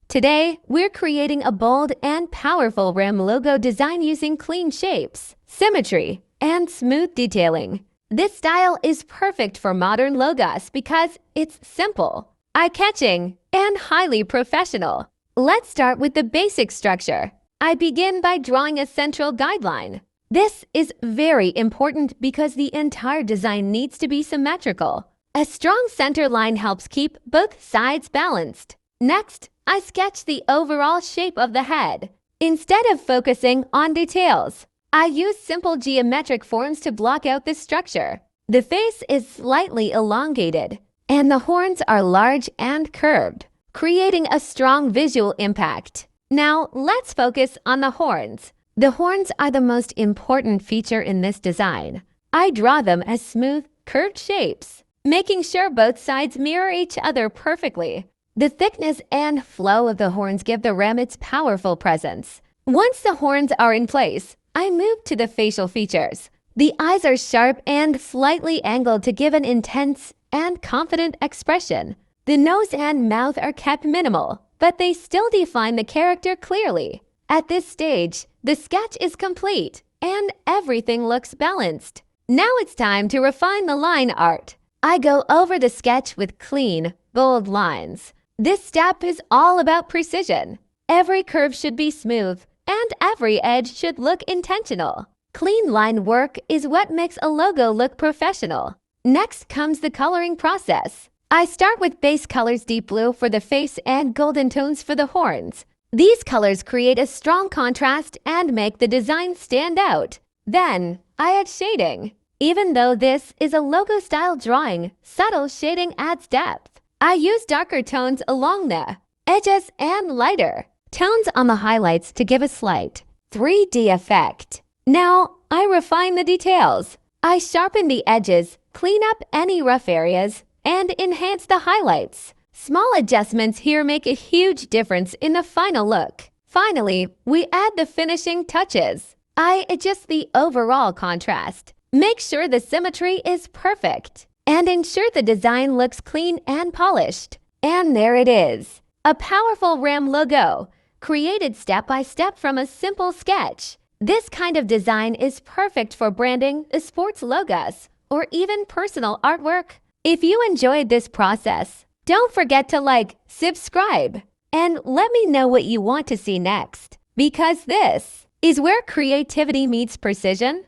Today, we're creating a bold and powerful Ram logo design using clean shapes, symmetry, and smooth detailing. This style is perfect for modern logos because it's simple, eye-catching, and highly professional. Let's start with the basic structure. I begin by drawing a central guideline. This is very important because the entire design needs to be symmetrical. A strong center line helps keep both sides balanced. Next, I sketch the overall shape of the head. Instead of focusing on details, I use simple geometric forms to block out this structure. The face is slightly elongated, and the horns are large and curved, creating a strong visual impact. Now, let's focus on the horns. The horns are the most important feature in this design. I draw them as smooth, curved shapes, making sure both sides mirror each other perfectly. The thickness and flow of the horns give the ram its powerful presence. Once the horns are in place, I move to the facial features. The eyes are sharp and slightly angled to give an intense and confident expression. The nose and mouth are kept minimal, but they still define the character clearly. At this stage, the sketch is complete and everything looks balanced. Now it's time to refine the line art. I go over the sketch with clean, bold lines. This step is all about precision. Every curve should be smooth, and every edge should look intentional. Clean line work is what makes a logo look professional. Next comes the coloring process. I start with base colors deep blue for the face and golden tones for the horns. These colors create a strong contrast and make the design stand out. Then, I add shading. Even though this is a logo-style drawing, subtle shading adds depth. I use darker tones along the edges and lighter tones on the highlights to give a slight 3D effect. Now, I refine the details. I sharpen the edges, clean up any rough areas, and enhance the highlights. Small adjustments here make a huge difference in the final look. Finally, we add the finishing touches. I adjust the overall contrast. Make sure the symmetry is perfect, and ensure the design looks clean and polished. And there it is, a powerful Ram logo, created step by step from a simple sketch. This kind of design is perfect for branding, sports logos, or even personal artwork. If you enjoyed this process, don't forget to like, subscribe, and let me know what you want to see next, because this is where creativity meets precision.